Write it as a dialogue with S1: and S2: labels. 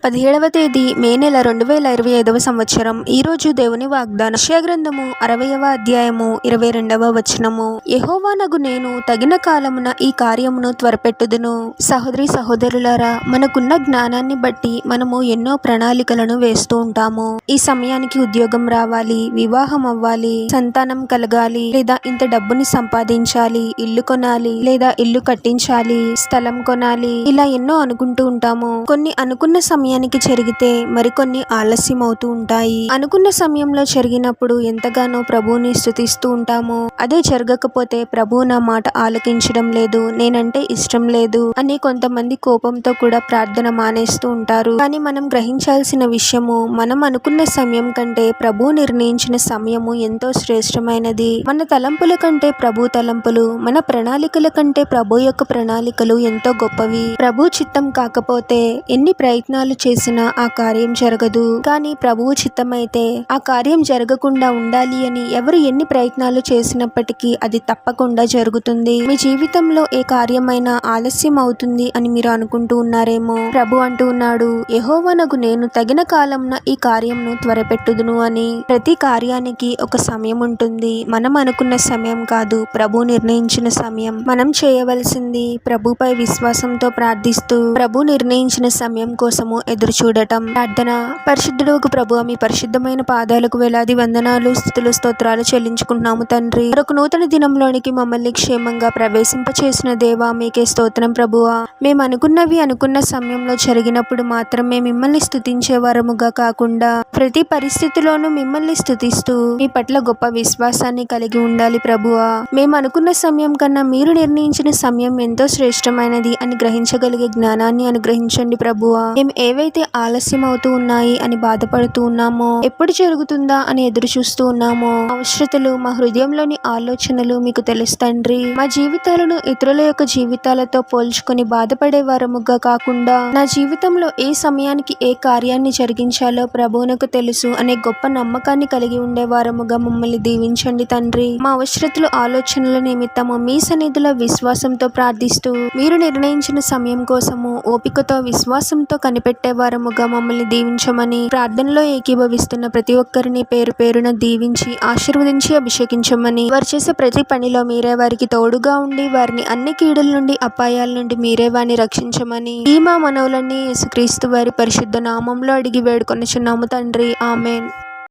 S1: 17వ తేదీ మే నెల 2025వ సంవత్సరం. ఈరోజు దేవుని వాగ్దానం. యెషయా గ్రంథము 60వ అధ్యాయము 22వ వచనము. యెహోవానగు నేను తగిన కాలమున ఈ కార్యమును త్వరపెట్టుదును. సహోదరి సహోదరులారా, మనకున్న జ్ఞానాన్ని బట్టి మనము ఎన్నో ప్రణాళికలను వేస్తూ ఉంటాము. ఈ సమయానికి ఉద్యోగం రావాలి, వివాహం అవ్వాలి, సంతానం కలగాలి, లేదా ఇంత డబ్బుని సంపాదించాలి, ఇల్లు కొనాలి, లేదా ఇల్లు కట్టించాలి, స్థలం కొనాలి, ఇలా ఎన్నో అనుకుంటూ ఉంటాము. కొన్ని అనుకున్న సమయానికి జరిగితే మరికొన్ని ఆలస్యం అవుతూ ఉంటాయి. అనుకున్న సమయంలో జరిగినప్పుడు ఎంతగానో ప్రభువుని స్తుతిస్తూ ఉంటాము. అదే జరగకపోతే ప్రభువు నా మాట ఆలకించడం లేదు, నేనంటే ఇష్టం లేదు అని కొంతమంది కోపంతో కూడా ప్రార్థన మానేస్తూ ఉంటారు. కానీ మనం గ్రహించాల్సిన విషయము, మనం అనుకున్న సమయం కంటే ప్రభువు నిర్ణయించిన సమయము ఎంతో శ్రేష్టమైనది. మన తలంపుల కంటే ప్రభు తలంపులు, మన ప్రణాళికల కంటే ప్రభు యొక్క ప్రణాళికలు ఎంతో గొప్పవి. ప్రభు చిత్తం కాకపోతే ఎన్ని ప్రయత్నాలు చేసినా ఆ కార్యం జరగదు. కానీ ప్రభువు చిత్తమైతే ఆ కార్యం జరగకుండా ఉండాలి అని ఎవరు ఎన్ని ప్రయత్నాలు చేసినప్పటికీ అది తప్పకుండా జరుగుతుంది. మీ జీవితంలో ఏ కార్యమైనా ఆలస్యం అవుతుంది అని మీరు అనుకుంటూ ఉన్నారేమో. ప్రభు అంటూ ఉన్నాడు, యెహోవానగు నేను తగిన కాలంన ఈ కార్యంను త్వరపెట్టుదును అని. ప్రతి కార్యానికి ఒక సమయం ఉంటుంది. మనం అనుకున్న సమయం కాదు, ప్రభు నిర్ణయించిన సమయం. మనం చేయవలసింది ప్రభుపై విశ్వాసంతో ప్రార్థిస్తూ ప్రభు నిర్ణయించిన సమయం కోసము ఎదురు చూడటం. ప్రార్థన. పరిశుద్ధుడకు ప్రభువా, మీ పరిశుద్ధమైన పాదాలకు వేలాది వందనాలు, స్తుతులు, స్తోత్రాలు చెల్లించుకుంటున్నాము తండ్రి. మరొక నూతన దినంలోనికి మమ్మల్ని క్షేమంగా ప్రవేశింపచేసిన దేవా, మీకే స్తోత్రం ప్రభువా. మేము అనుకున్న సమయంలో జరిగినప్పుడు మాత్రమే మిమ్మల్ని స్తుతించే వారముగా కాకుండా ప్రతి పరిస్థితిలోనూ మిమ్మల్ని స్తుతిస్తూ మీ పట్ల గొప్ప విశ్వాసాన్ని కలిగి ఉండాలి ప్రభువా. మేము అనుకున్న సమయం కన్నా మీరు నిర్ణయించిన సమయం ఎంతో శ్రేష్టమైనది అని గ్రహించగలిగే జ్ఞానాన్ని అనుగ్రహించండి ప్రభువా. మేము ఏవైతే ఆలస్యం అవుతూ ఉన్నాయి అని బాధపడుతూ ఉన్నామో, ఎప్పుడు జరుగుతుందా అని ఎదురు చూస్తూ ఉన్నామో, అవసరతలు, మా హృదయంలోని ఆలోచనలు మీకు తెలుసు తండ్రి. మా జీవితాలను ఇతరుల యొక్క జీవితాలతో పోల్చుకొని బాధపడే వారముగా కాకుండా నా జీవితంలో ఏ సమయానికి ఏ కార్యాన్ని జరిగించాలో ప్రభువునకు తెలుసు అనే గొప్ప నమ్మకాన్ని కలిగి ఉండే వారముగా మమ్మల్ని దీవించండి తండ్రి. మా అవసరతలు, ఆలోచనల నిమిత్తము మీ సన్నిధిలో విశ్వాసంతో ప్రార్థిస్తూ మీరు నిర్ణయించిన సమయం కోసము ఓపికతో విశ్వాసంతో కనిపెట్టే వారముగా మమ్మల్ని దీవించమని ప్రార్థనలో ఏకీభవిస్తున్న ప్రతి ఒక్కరిని పేరు పేరున దీవించి ఆశీర్వదించి అభిషేకించమని, వారు చేసే ప్రతి పనిలో మీరే వారికి తోడుగా ఉండి వారిని అన్ని కీడుల నుండి, అపాయాల నుండి మీరే వారిని రక్షించమని ఈ మా మనవులన్నీ యేసుక్రీస్తు వారి పరిశుద్ధ నామంలో అడిగి వేడుకొనుచున్నాము తండ్రి. ఆమేన్.